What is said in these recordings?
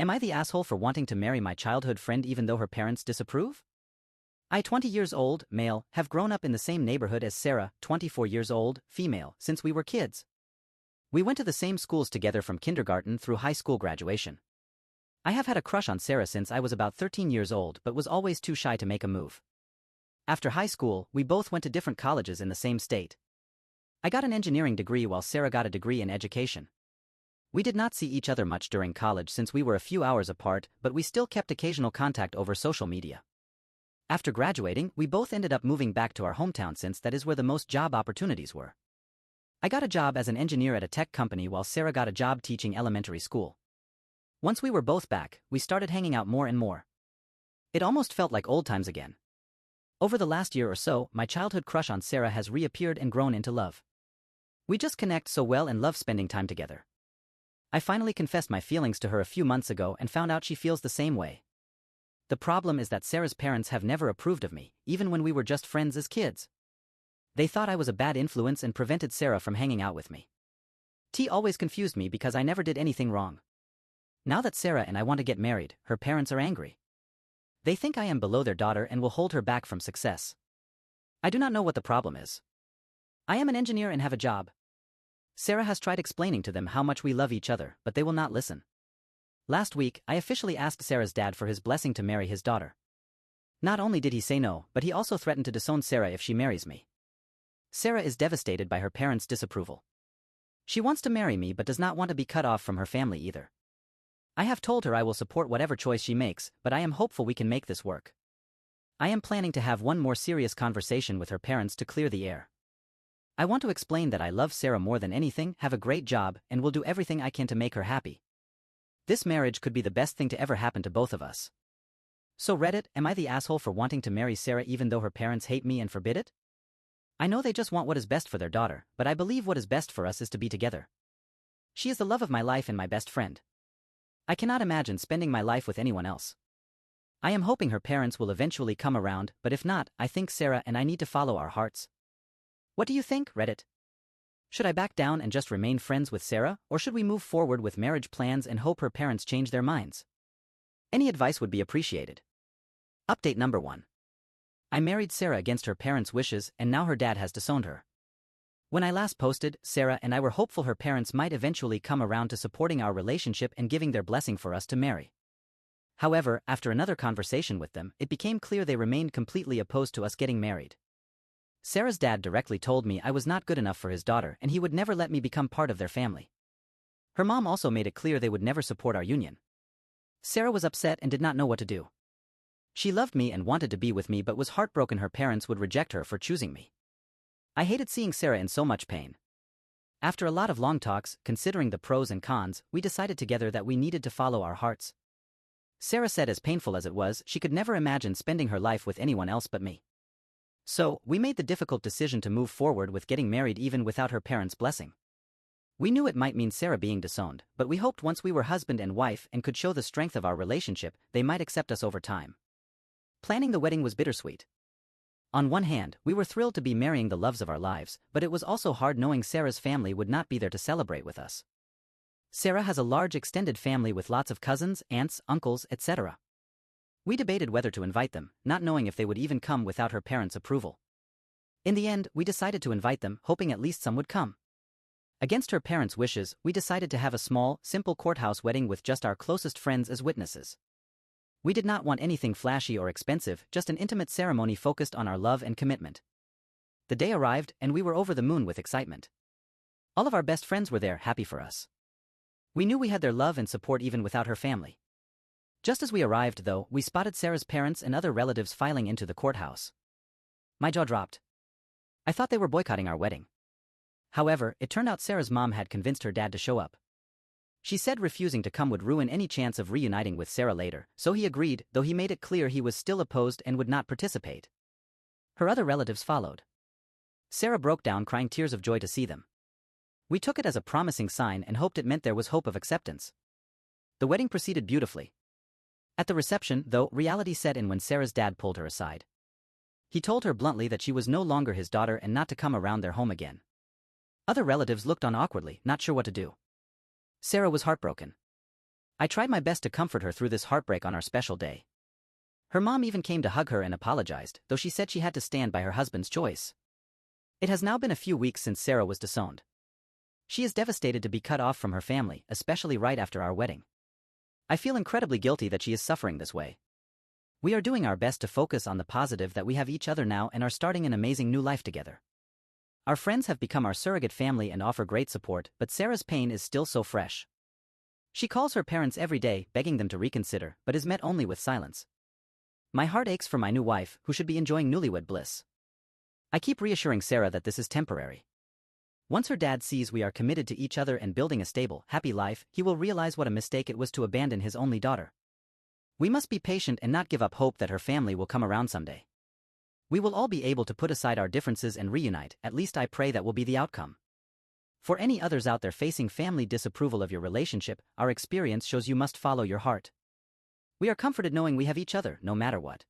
Am I the asshole for wanting to marry my childhood friend even though her parents disapprove? I, 20 years old, male, have grown up in the same neighborhood as Sarah, 24 years old, female, since we were kids. We went to the same schools together from kindergarten through high school graduation. I have had a crush on Sarah since I was about 13 years old but was always too shy to make a move. After high school, we both went to different colleges in the same state. I got an engineering degree while Sarah got a degree in education. We did not see each other much during college since we were a few hours apart, but we still kept occasional contact over social media. After graduating, we both ended up moving back to our hometown since that is where the most job opportunities were. I got a job as an engineer at a tech company while Sarah got a job teaching elementary school. Once we were both back, we started hanging out more and more. It almost felt like old times again. Over the last year or so, my childhood crush on Sarah has reappeared and grown into love. We just connect so well and love spending time together. I finally confessed my feelings to her a few months ago and found out she feels the same way. The problem is that Sarah's parents have never approved of me, even when we were just friends as kids. They thought I was a bad influence and prevented Sarah from hanging out with me. T always confused me because I never did anything wrong. Now that Sarah and I want to get married, her parents are angry. They think I am below their daughter and will hold her back from success. I do not know what the problem is. I am an engineer and have a job. Sarah has tried explaining to them how much we love each other, but they will not listen. Last week, I officially asked Sarah's dad for his blessing to marry his daughter. Not only did he say no, but he also threatened to disown Sarah if she marries me. Sarah is devastated by her parents' disapproval. She wants to marry me but does not want to be cut off from her family either. I have told her I will support whatever choice she makes, but I am hopeful we can make this work. I am planning to have one more serious conversation with her parents to clear the air. I want to explain that I love Sarah more than anything, have a great job, and will do everything I can to make her happy. This marriage could be the best thing to ever happen to both of us. So Reddit, am I the asshole for wanting to marry Sarah even though her parents hate me and forbid it? I know they just want what is best for their daughter, but I believe what is best for us is to be together. She is the love of my life and my best friend. I cannot imagine spending my life with anyone else. I am hoping her parents will eventually come around, but if not, I think Sarah and I need to follow our hearts. What do you think, Reddit? Should I back down and just remain friends with Sarah, or should we move forward with marriage plans and hope her parents change their minds? Any advice would be appreciated. Update number 1. I married Sarah against her parents' wishes and now her dad has disowned her. When I last posted, Sarah and I were hopeful her parents might eventually come around to supporting our relationship and giving their blessing for us to marry. However, after another conversation with them, it became clear they remained completely opposed to us getting married. Sarah's dad directly told me I was not good enough for his daughter and he would never let me become part of their family. Her mom also made it clear they would never support our union. Sarah was upset and did not know what to do. She loved me and wanted to be with me but was heartbroken her parents would reject her for choosing me. I hated seeing Sarah in so much pain. After a lot of long talks, considering the pros and cons, we decided together that we needed to follow our hearts. Sarah said as painful as it was, she could never imagine spending her life with anyone else but me. So, we made the difficult decision to move forward with getting married even without her parents' blessing. We knew it might mean Sarah being disowned, but we hoped once we were husband and wife and could show the strength of our relationship, they might accept us over time. Planning the wedding was bittersweet. On one hand, we were thrilled to be marrying the loves of our lives, but it was also hard knowing Sarah's family would not be there to celebrate with us. Sarah has a large extended family with lots of cousins, aunts, uncles, etc. We debated whether to invite them, not knowing if they would even come without her parents' approval. In the end, we decided to invite them, hoping at least some would come. Against her parents' wishes, we decided to have a small, simple courthouse wedding with just our closest friends as witnesses. We did not want anything flashy or expensive, just an intimate ceremony focused on our love and commitment. The day arrived, and we were over the moon with excitement. All of our best friends were there, happy for us. We knew we had their love and support even without her family. Just as we arrived, though, we spotted Sarah's parents and other relatives filing into the courthouse. My jaw dropped. I thought they were boycotting our wedding. However, it turned out Sarah's mom had convinced her dad to show up. She said refusing to come would ruin any chance of reuniting with Sarah later, so he agreed, though he made it clear he was still opposed and would not participate. Her other relatives followed. Sarah broke down crying tears of joy to see them. We took it as a promising sign and hoped it meant there was hope of acceptance. The wedding proceeded beautifully. At the reception, though, reality set in when Sarah's dad pulled her aside. He told her bluntly that she was no longer his daughter and not to come around their home again. Other relatives looked on awkwardly, not sure what to do. Sarah was heartbroken. I tried my best to comfort her through this heartbreak on our special day. Her mom even came to hug her and apologized, though she said she had to stand by her husband's choice. It has now been a few weeks since Sarah was disowned. She is devastated to be cut off from her family, especially right after our wedding. I feel incredibly guilty that she is suffering this way. We are doing our best to focus on the positive that we have each other now and are starting an amazing new life together. Our friends have become our surrogate family and offer great support, but Sarah's pain is still so fresh. She calls her parents every day, begging them to reconsider, but is met only with silence. My heart aches for my new wife, who should be enjoying newlywed bliss. I keep reassuring Sarah that this is temporary. Once her dad sees we are committed to each other and building a stable, happy life, he will realize what a mistake it was to abandon his only daughter. We must be patient and not give up hope that her family will come around someday. We will all be able to put aside our differences and reunite, at least I pray that will be the outcome. For any others out there facing family disapproval of your relationship, our experience shows you must follow your heart. We are comforted knowing we have each other, no matter what.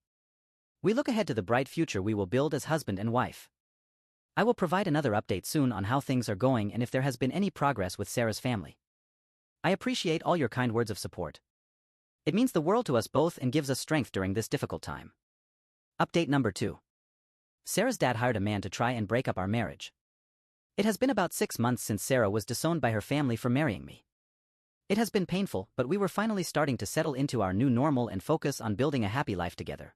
We look ahead to the bright future we will build as husband and wife. I will provide another update soon on how things are going and if there has been any progress with Sarah's family. I appreciate all your kind words of support. It means the world to us both and gives us strength during this difficult time. Update number 2. Sarah's dad hired a man to try and break up our marriage. It has been about 6 months since Sarah was disowned by her family for marrying me. It has been painful, but we were finally starting to settle into our new normal and focus on building a happy life together.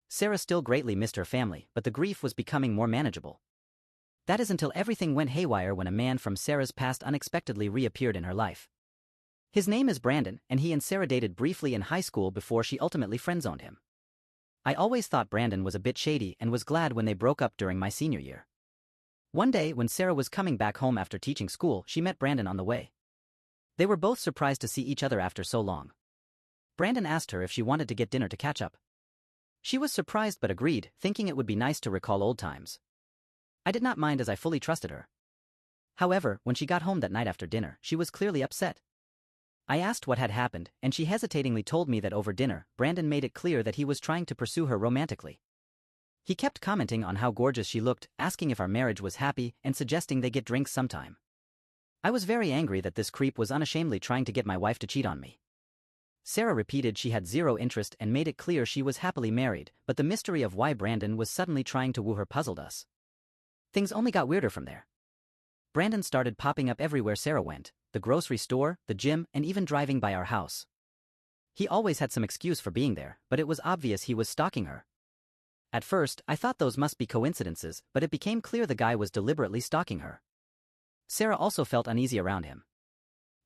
Sarah still greatly missed her family, but the grief was becoming more manageable. That is until everything went haywire when a man from Sarah's past unexpectedly reappeared in her life. His name is Brandon, and he and Sarah dated briefly in high school before she ultimately friend-zoned him. I always thought Brandon was a bit shady and was glad when they broke up during my senior year. One day, when Sarah was coming back home after teaching school, she met Brandon on the way. They were both surprised to see each other after so long. Brandon asked her if she wanted to get dinner to catch up. She was surprised but agreed, thinking it would be nice to recall old times. I did not mind as I fully trusted her. However, when she got home that night after dinner, she was clearly upset. I asked what had happened, and she hesitatingly told me that over dinner, Brandon made it clear that he was trying to pursue her romantically. He kept commenting on how gorgeous she looked, asking if our marriage was happy, and suggesting they get drinks sometime. I was very angry that this creep was unashamedly trying to get my wife to cheat on me. Sarah repeated she had zero interest and made it clear she was happily married, but the mystery of why Brandon was suddenly trying to woo her puzzled us. Things only got weirder from there. Brandon started popping up everywhere Sarah went, the grocery store, the gym, and even driving by our house. He always had some excuse for being there, but it was obvious he was stalking her. At first, I thought those must be coincidences, but it became clear the guy was deliberately stalking her. Sarah also felt uneasy around him.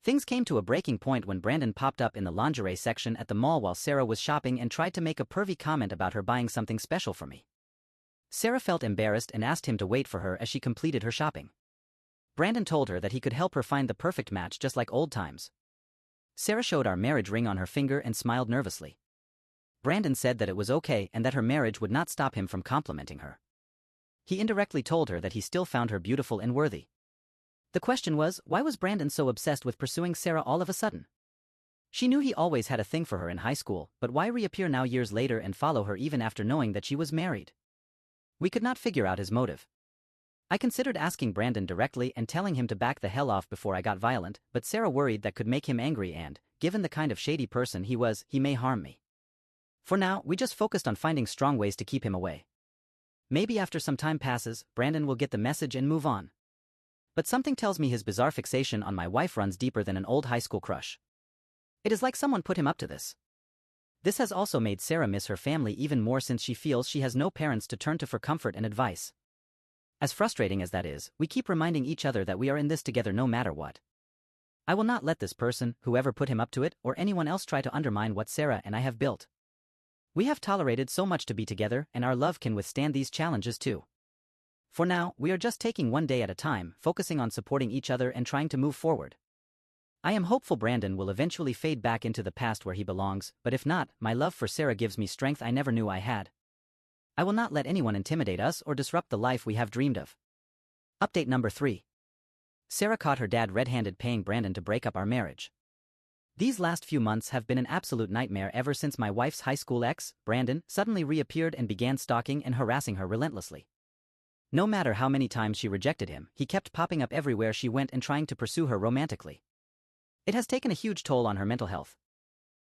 Things came to a breaking point when Brandon popped up in the lingerie section at the mall while Sarah was shopping and tried to make a pervy comment about her buying something special for me. Sarah felt embarrassed and asked him to wait for her as she completed her shopping. Brandon told her that he could help her find the perfect match just like old times. Sarah showed our marriage ring on her finger and smiled nervously. Brandon said that it was okay and that her marriage would not stop him from complimenting her. He indirectly told her that he still found her beautiful and worthy. The question was, why was Brandon so obsessed with pursuing Sarah all of a sudden? She knew he always had a thing for her in high school, but why reappear now years later and follow her even after knowing that she was married? We could not figure out his motive. I considered asking Brandon directly and telling him to back the hell off before I got violent, but Sarah worried that could make him angry and, given the kind of shady person he was, he may harm me. For now, we just focused on finding strong ways to keep him away. Maybe after some time passes, Brandon will get the message and move on. But something tells me his bizarre fixation on my wife runs deeper than an old high school crush. It is like someone put him up to this. This has also made Sarah miss her family even more since she feels she has no parents to turn to for comfort and advice. As frustrating as that is, we keep reminding each other that we are in this together no matter what. I will not let this person, whoever put him up to it, or anyone else try to undermine what Sarah and I have built. We have tolerated so much to be together, and our love can withstand these challenges too. For now, we are just taking one day at a time, focusing on supporting each other and trying to move forward. I am hopeful Brandon will eventually fade back into the past where he belongs, but if not, my love for Sarah gives me strength I never knew I had. I will not let anyone intimidate us or disrupt the life we have dreamed of. Update number 3. Sarah caught her dad red-handed paying Brandon to break up our marriage. These last few months have been an absolute nightmare ever since my wife's high school ex, Brandon, suddenly reappeared and began stalking and harassing her relentlessly. No matter how many times she rejected him, he kept popping up everywhere she went and trying to pursue her romantically. It has taken a huge toll on her mental health.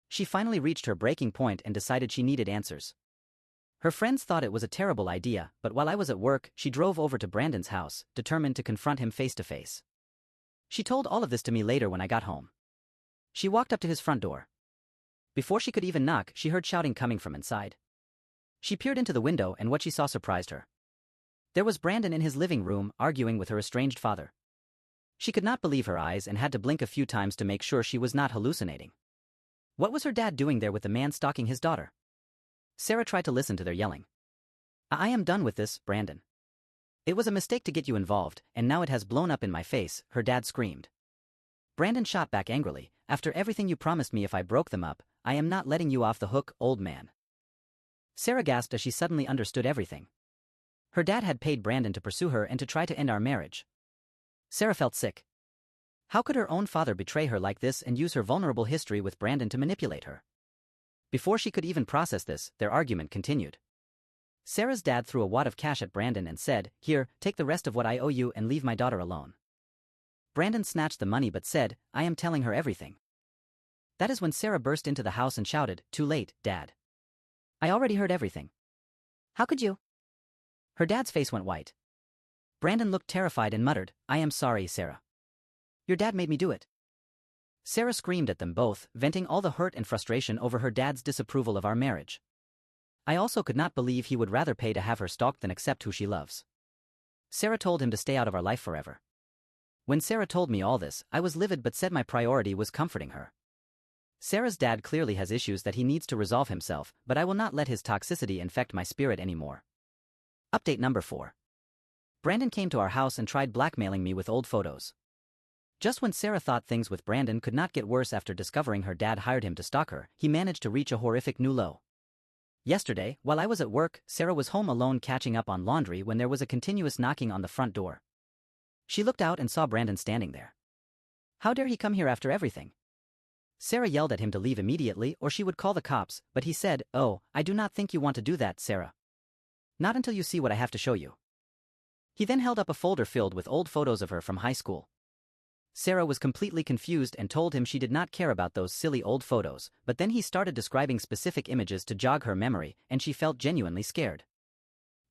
She finally reached her breaking point and decided she needed answers. Her friends thought it was a terrible idea, but while I was at work, she drove over to Brandon's house, determined to confront him face to face. She told all of this to me later when I got home. She walked up to his front door. Before she could even knock, she heard shouting coming from inside. She peered into the window and what she saw surprised her. There was Brandon in his living room, arguing with her estranged father. She could not believe her eyes and had to blink a few times to make sure she was not hallucinating. What was her dad doing there with the man stalking his daughter? Sarah tried to listen to their yelling. I am done with this, Brandon. It was a mistake to get you involved, and now it has blown up in my face, her dad screamed. Brandon shot back angrily, after everything you promised me if I broke them up, I am not letting you off the hook, old man. Sarah gasped as she suddenly understood everything. Her dad had paid Brandon to pursue her and to try to end our marriage. Sarah felt sick. How could her own father betray her like this and use her vulnerable history with Brandon to manipulate her? Before she could even process this, their argument continued. Sarah's dad threw a wad of cash at Brandon and said, "Here, take the rest of what I owe you and leave my daughter alone." Brandon snatched the money but said, "I am telling her everything." That is when Sarah burst into the house and shouted, "Too late, Dad. I already heard everything." "How could you?" Her dad's face went white. Brandon looked terrified and muttered, "I am sorry, Sarah. Your dad made me do it." Sarah screamed at them both, venting all the hurt and frustration over her dad's disapproval of our marriage. I also could not believe he would rather pay to have her stalked than accept who she loves. Sarah told him to stay out of our life forever. When Sarah told me all this, I was livid but said my priority was comforting her. Sarah's dad clearly has issues that he needs to resolve himself, but I will not let his toxicity infect my spirit anymore. Update number 4. Brandon came to our house and tried blackmailing me with old photos. Just when Sarah thought things with Brandon could not get worse after discovering her dad hired him to stalk her, he managed to reach a horrific new low. Yesterday, while I was at work, Sarah was home alone catching up on laundry when there was a continuous knocking on the front door. She looked out and saw Brandon standing there. How dare he come here after everything? Sarah yelled at him to leave immediately or she would call the cops, but he said, "Oh, I do not think you want to do that, Sarah. Not until you see what I have to show you." He then held up a folder filled with old photos of her from high school. Sarah was completely confused and told him she did not care about those silly old photos, but then he started describing specific images to jog her memory, and she felt genuinely scared.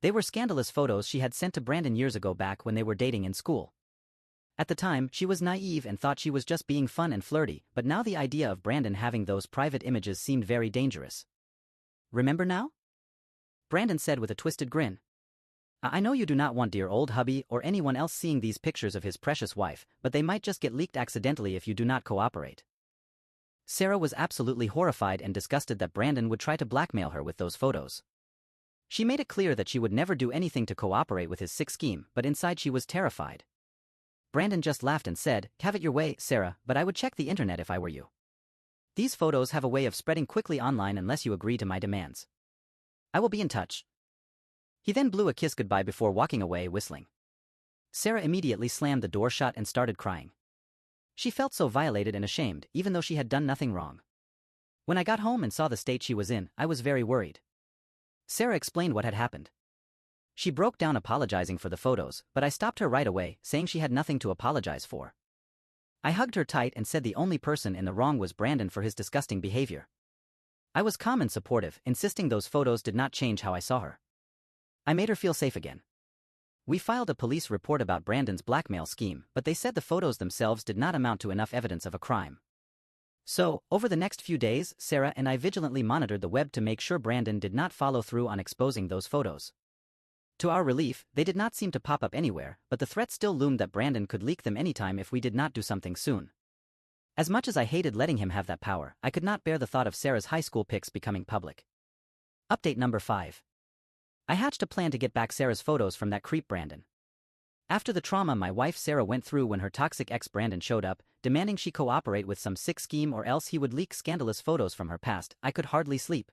They were scandalous photos she had sent to Brandon years ago back when they were dating in school. At the time, she was naive and thought she was just being fun and flirty, but now the idea of Brandon having those private images seemed very dangerous. "Remember now?" Brandon said with a twisted grin. "I know you do not want dear old hubby or anyone else seeing these pictures of his precious wife, but they might just get leaked accidentally if you do not cooperate." Sarah was absolutely horrified and disgusted that Brandon would try to blackmail her with those photos. She made it clear that she would never do anything to cooperate with his sick scheme, but inside she was terrified. Brandon just laughed and said, "Have it your way, Sarah, but I would check the internet if I were you. These photos have a way of spreading quickly online unless you agree to my demands. I will be in touch." He then blew a kiss goodbye before walking away whistling. Sarah immediately slammed the door shut and started crying. She felt so violated and ashamed, even though she had done nothing wrong. When I got home and saw the state she was in, I was very worried. Sarah explained what had happened. She broke down apologizing for the photos, but I stopped her right away, saying she had nothing to apologize for. I hugged her tight and said the only person in the wrong was Brandon for his disgusting behavior. I was calm and supportive, insisting those photos did not change how I saw her. I made her feel safe again. We filed a police report about Brandon's blackmail scheme, but they said the photos themselves did not amount to enough evidence of a crime. So, over the next few days, Sarah and I vigilantly monitored the web to make sure Brandon did not follow through on exposing those photos. To our relief, they did not seem to pop up anywhere, but the threat still loomed that Brandon could leak them anytime if we did not do something soon. As much as I hated letting him have that power, I could not bear the thought of Sarah's high school pics becoming public. Update number 5. I hatched a plan to get back Sarah's photos from that creep Brandon. After the trauma my wife Sarah went through when her toxic ex Brandon showed up, demanding she cooperate with some sick scheme or else he would leak scandalous photos from her past, I could hardly sleep.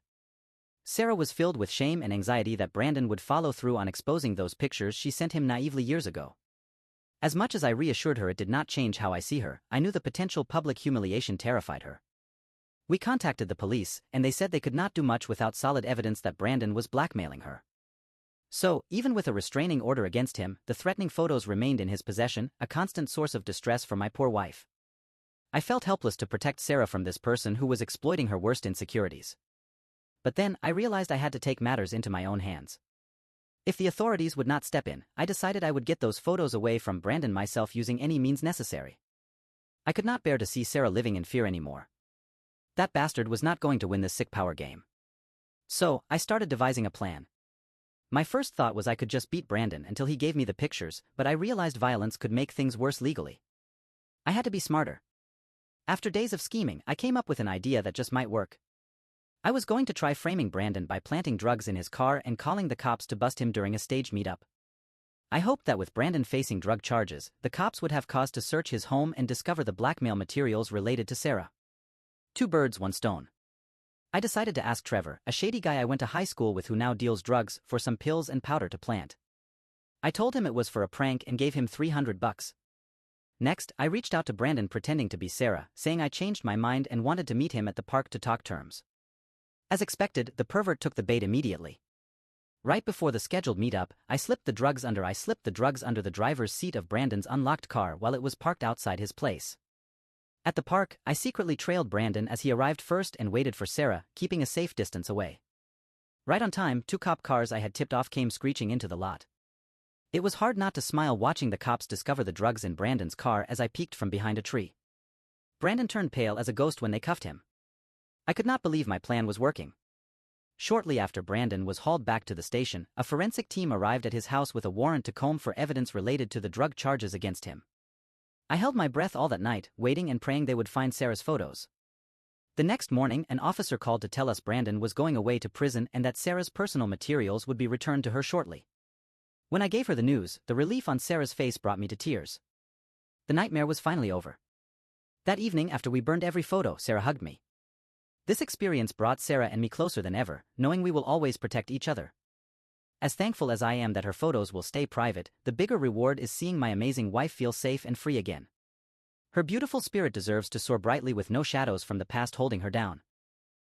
Sarah was filled with shame and anxiety that Brandon would follow through on exposing those pictures she sent him naively years ago. As much as I reassured her it did not change how I see her, I knew the potential public humiliation terrified her. We contacted the police, and they said they could not do much without solid evidence that Brandon was blackmailing her. So, even with a restraining order against him, the threatening photos remained in his possession, a constant source of distress for my poor wife. I felt helpless to protect Sarah from this person who was exploiting her worst insecurities. But then, I realized I had to take matters into my own hands. If the authorities would not step in, I decided I would get those photos away from Brandon myself using any means necessary. I could not bear to see Sarah living in fear anymore. That bastard was not going to win this sick power game. So, I started devising a plan. My first thought was I could just beat Brandon until he gave me the pictures, but I realized violence could make things worse legally. I had to be smarter. After days of scheming, I came up with an idea that just might work. I was going to try framing Brandon by planting drugs in his car and calling the cops to bust him during a staged meetup. I hoped that with Brandon facing drug charges, the cops would have cause to search his home and discover the blackmail materials related to Sarah. 2 birds, 1 stone. I decided to ask Trevor, a shady guy I went to high school with who now deals drugs, for some pills and powder to plant. I told him it was for a prank and gave him $300. Next, I reached out to Brandon pretending to be Sarah, saying I changed my mind and wanted to meet him at the park to talk terms. As expected, the pervert took the bait immediately. Right before the scheduled meetup, I slipped the drugs under the driver's seat of Brandon's unlocked car while it was parked outside his place. At the park, I secretly trailed Brandon as he arrived first and waited for Sarah, keeping a safe distance away. Right on time, 2 cop cars I had tipped off came screeching into the lot. It was hard not to smile watching the cops discover the drugs in Brandon's car as I peeked from behind a tree. Brandon turned pale as a ghost when they cuffed him. I could not believe my plan was working. Shortly after Brandon was hauled back to the station, a forensic team arrived at his house with a warrant to comb for evidence related to the drug charges against him. I held my breath all that night, waiting and praying they would find Sarah's photos. The next morning, an officer called to tell us Brandon was going away to prison and that Sarah's personal materials would be returned to her shortly. When I gave her the news, the relief on Sarah's face brought me to tears. The nightmare was finally over. That evening, after we burned every photo, Sarah hugged me. This experience brought Sarah and me closer than ever, knowing we will always protect each other. As thankful as I am that her photos will stay private, the bigger reward is seeing my amazing wife feel safe and free again. Her beautiful spirit deserves to soar brightly with no shadows from the past holding her down.